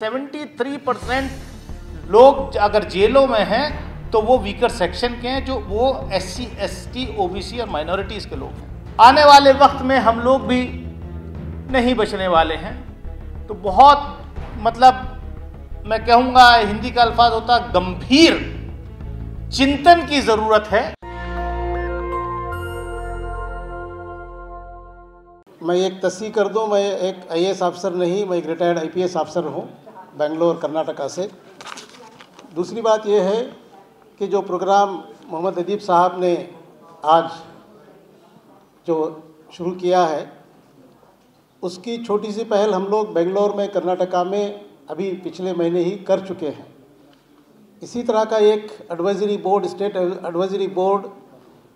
73% लोग अगर जेलों में हैं तो वो वीकर सेक्शन के हैं, जो वो SC, ST, OBC और माइनॉरिटीज के लोग हैं। आने वाले वक्त में हम लोग भी नहीं बचने वाले हैं। तो बहुत मैं कहूँगा, हिंदी का अल्फाज होता गंभीर चिंतन की जरूरत है। मैं एक तस्दीक कर दूं, मैं एक IAS अफसर नहीं, मैं एक रिटायर्ड IPS अफसर हूं, बेंगलोर कर्नाटका से। दूसरी बात यह है कि जो प्रोग्राम मोहम्मद अदीब साहब ने आज जो शुरू किया है, उसकी छोटी सी पहल हम लोग बेंगलोर में कर्नाटका में अभी पिछले महीने ही कर चुके हैं। इसी तरह का एक advisory board, state advisory board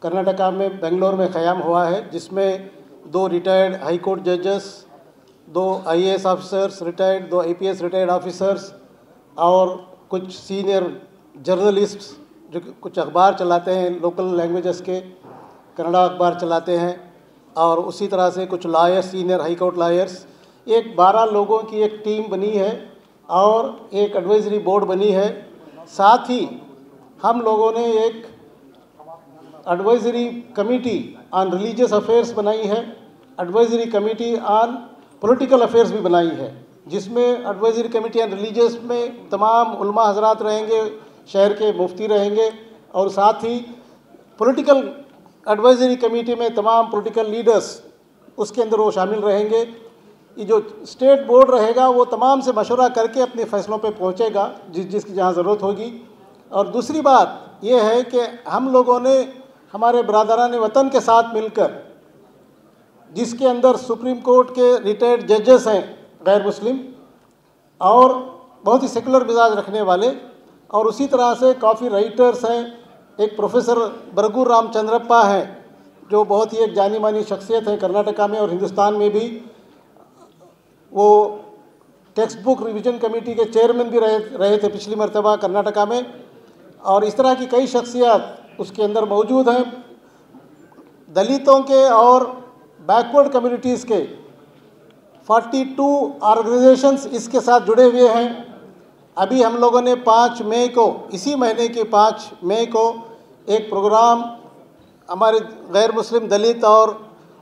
Karnataka में बेंगलोर में क़याम हुआ है, जिसमें 2 रिटायर्ड हाई कोर्ट जजेस, 2 IAS officers retired, 2 IPS retired officers और कुछ सीनियर जर्नलिस्ट्स जो कुछ अखबार चलाते हैं, लोकल लैंग्वेजेस के कन्नड़ा अखबार चलाते हैं, और उसी तरह से कुछ lawyers, senior high court lawyers, एक 12 लोगों की एक टीम बनी है और एक एडवाइजरी बोर्ड बनी है। साथ ही हम लोगों ने एक advisory committee on religious affairs बनाई है, advisory committee on political affairs भी बनाई है, जिसमें एडवाइजरी कमेटी ऑन रिलीजियस में तमाम उलमा हजरात रहेंगे, शहर के मुफ्ती रहेंगे, और साथ ही पॉलिटिकल एडवाइजरी कमेटी में तमाम पॉलिटिकल लीडर्स उसके अंदर वो शामिल रहेंगे। ये जो स्टेट बोर्ड रहेगा वो तमाम से मशवरा करके अपने फैसलों पे पहुंचेगा जिसकी जहाँ ज़रूरत होगी। और दूसरी बात ये है कि हम लोगों ने हमारे बरादरान वतन के साथ मिलकर, जिसके अंदर सुप्रीम कोर्ट के रिटायर्ड जजेस हैं गैर मुस्लिम और बहुत ही सेकुलर मिजाज रखने वाले, और उसी तरह से काफ़ी राइटर्स हैं, एक प्रोफेसर बरगू रामचंद्रप्पा हैं जो बहुत ही एक जानी मानी शख्सियत है कर्नाटका में और हिंदुस्तान में भी। वो टेक्स्ट बुक रिवीजन कमेटी के चेयरमैन भी रहे थे पिछली मरतबा कर्नाटका में, और इस तरह की कई शख्सियत उसके अंदर मौजूद हैं। दलितों के और बैकवर्ड कम्युनिटीज़ के 42 ऑर्गेनाइजेशंस इसके साथ जुड़े हुए हैं। अभी हम लोगों ने 5 मई को, इसी महीने के 5 मई को एक प्रोग्राम हमारे गैर मुस्लिम, दलित और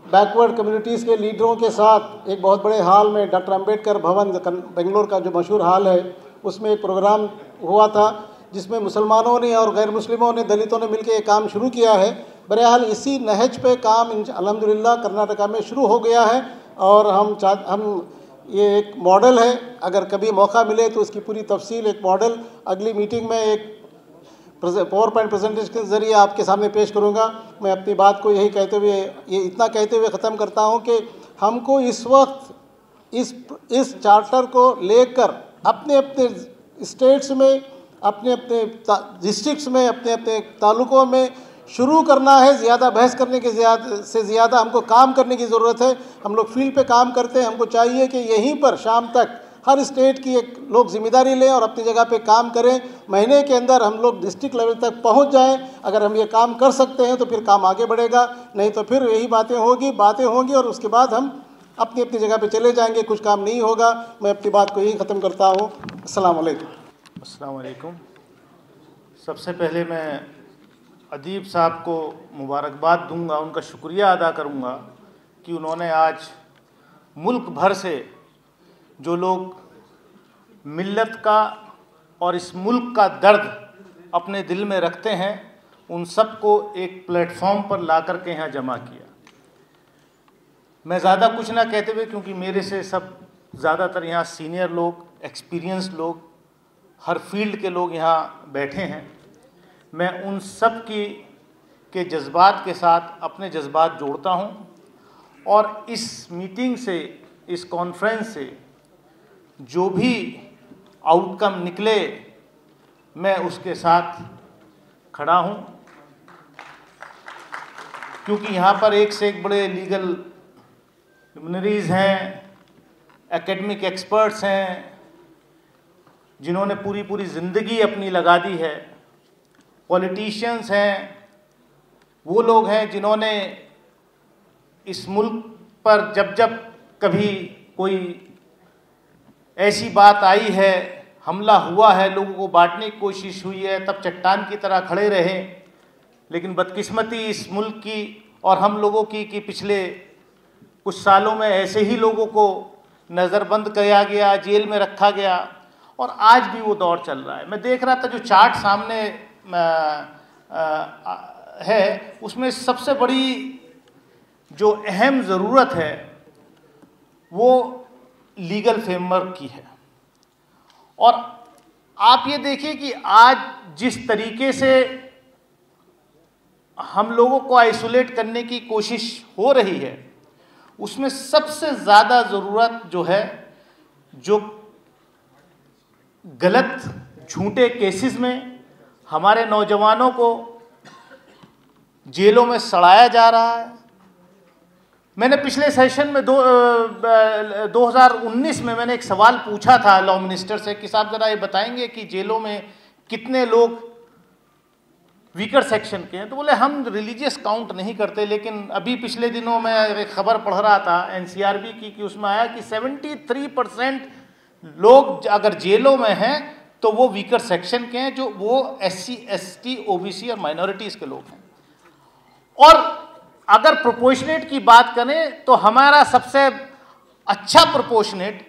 बैकवर्ड कम्युनिटीज़ के लीडरों के साथ एक बहुत बड़े हॉल में, डॉक्टर अंबेडकर भवन बेंगलोर का जो मशहूर हॉल है, उसमें एक प्रोग्राम हुआ था, जिसमें मुसलमानों ने और गैर मुस्लिमों ने, दलितों ने मिलकर एक काम शुरू किया है। बहरहाल इसी नहज पे काम अल्हम्दुलिल्लाह कर्नाटका में शुरू हो गया है, और हम ये एक मॉडल है, अगर कभी मौका मिले तो इसकी पूरी तफसील, एक मॉडल अगली मीटिंग में एक पावर पॉइंट प्रेजेंटेशन के ज़रिए आपके सामने पेश करूँगा। मैं अपनी बात को यही कहते हुए, ये इतना कहते हुए ख़त्म करता हूँ कि हमको इस वक्त इस चार्टर को लेकर अपने अपने स्टेट्स में, अपने अपने डिस्ट्रिक्ट्स में, अपने अपने तालुकों में शुरू करना है। ज़्यादा बहस करने के से ज़्यादा हमको काम करने की ज़रूरत है। हम लोग फील्ड पे काम करते हैं, हमको चाहिए कि यहीं पर शाम तक हर स्टेट की एक लोग जिम्मेदारी लें और अपनी जगह पे काम करें। महीने के अंदर हम लोग डिस्ट्रिक्ट लेवल तक पहुंच जाएं। अगर हम ये काम कर सकते हैं तो फिर काम आगे बढ़ेगा, नहीं तो फिर यही बातें होंगी और उसके बाद हम अपनी अपनी जगह पे चले जाएंगे, कुछ काम नहीं होगा। मैं अपनी बात को यही ख़त्म करता हूँ। अस्सलाम वालेकुम। अस्सलाम वालेकुम। सबसे पहले मैं अदीब साहब को मुबारकबाद दूंगा, उनका शुक्रिया अदा करूंगा कि उन्होंने आज मुल्क भर से जो लोग मिल्लत का और इस मुल्क का दर्द अपने दिल में रखते हैं, उन सबको एक प्लेटफॉर्म पर ला कर के यहाँ जमा किया। मैं ज़्यादा कुछ ना कहते हुए, क्योंकि मेरे से सब ज़्यादातर यहाँ सीनियर लोग, एक्सपीरियंस लोग, हर फील्ड के लोग यहाँ बैठे हैं, मैं उन सब के जज्बात के साथ अपने जज्बात जोड़ता हूँ, और इस मीटिंग से, इस कॉन्फ्रेंस से जो भी आउटकम निकले, मैं उसके साथ खड़ा हूँ, क्योंकि यहाँ पर एक से एक बड़े लीगल लुमिनरीज़ हैं, एकेडमिक एक्सपर्ट्स हैं, जिन्होंने पूरी ज़िंदगी अपनी लगा दी है, पॉलिटिशियंस हैं, वो लोग हैं जिन्होंने इस मुल्क पर जब कभी कोई ऐसी बात आई है, हमला हुआ है, लोगों को बांटने की कोशिश हुई है, तब चट्टान की तरह खड़े रहे। लेकिन बदकिस्मती इस मुल्क की और हम लोगों की कि पिछले कुछ सालों में ऐसे ही लोगों को नज़रबंद किया गया, जेल में रखा गया, और आज भी वो दौर चल रहा है। मैं देख रहा था जो चार्ट सामने है, उसमें सबसे बड़ी जो अहम ज़रूरत है वो लीगल फ्रेमवर्क की है। और आप ये देखिए कि आज जिस तरीके से हम लोगों को आइसोलेट करने की कोशिश हो रही है, उसमें सबसे ज़्यादा ज़रूरत जो है, जो गलत झूठे केसेस में हमारे नौजवानों को जेलों में सड़ाया जा रहा है। मैंने पिछले सेशन में 2019 में मैंने एक सवाल पूछा था लॉ मिनिस्टर से कि साहब ज़रा ये बताएंगे कि जेलों में कितने लोग वीकर सेक्शन के हैं। तो बोले हम रिलीजियस काउंट नहीं करते, लेकिन अभी पिछले दिनों में एक खबर पढ़ रहा था एनसीआरबी की कि उसमें आया कि 73% लोग अगर जेलों में हैं तो वो वीकर सेक्शन के हैं, जो वो SC, ST, OBC और माइनॉरिटीज़ के लोग हैं। और अगर प्रोपोर्शनेट की बात करें तो हमारा सबसे अच्छा proportionate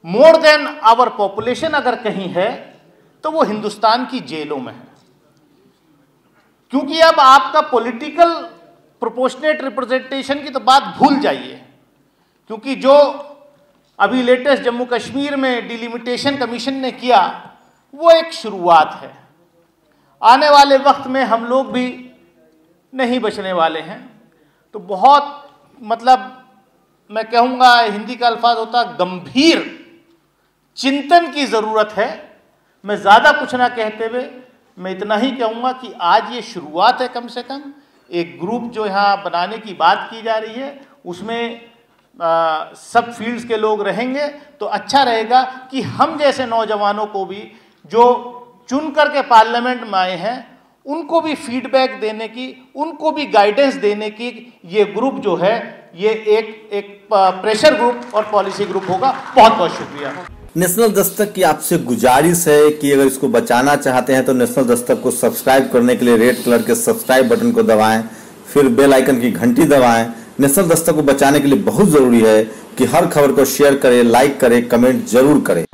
more than our population अगर कहीं है तो वो हिंदुस्तान की जेलों में है। क्योंकि अब आपका पॉलिटिकल प्रोपोर्शनेट रिप्रेजेंटेशन की तो बात भूल जाइए, क्योंकि जो अभी लेटेस्ट जम्मू कश्मीर में डिलिमिटेशन कमीशन ने किया वो एक शुरुआत है। आने वाले वक्त में हम लोग भी नहीं बचने वाले हैं। तो बहुत मैं कहूँगा, हिंदी का अल्फाज होता गंभीर चिंतन की ज़रूरत है। मैं ज़्यादा कुछ ना कहते हुए मैं इतना ही कहूँगा कि आज ये शुरुआत है। कम से कम एक ग्रुप जो यहाँ बनाने की बात की जा रही है, उसमें सब फील्ड्स के लोग रहेंगे तो अच्छा रहेगा कि हम जैसे नौजवानों को भी जो चुन करके पार्लियामेंट में आए हैं उनको भी फीडबैक देने की, उनको भी गाइडेंस देने की ये ग्रुप जो है ये एक प्रेशर ग्रुप और पॉलिसी ग्रुप होगा। बहुत बहुत शुक्रिया। नेशनल दस्तक की आपसे गुजारिश है कि अगर इसको बचाना चाहते हैं तो नेशनल दस्तक को सब्सक्राइब करने के लिए रेड कलर के सब्सक्राइब बटन को दबाएं, फिर बेल आइकन की घंटी दबाएं। नेशनल दस्तक को बचाने के लिए बहुत ज़रूरी है कि हर खबर को शेयर करें, लाइक करें, कमेंट जरूर करें।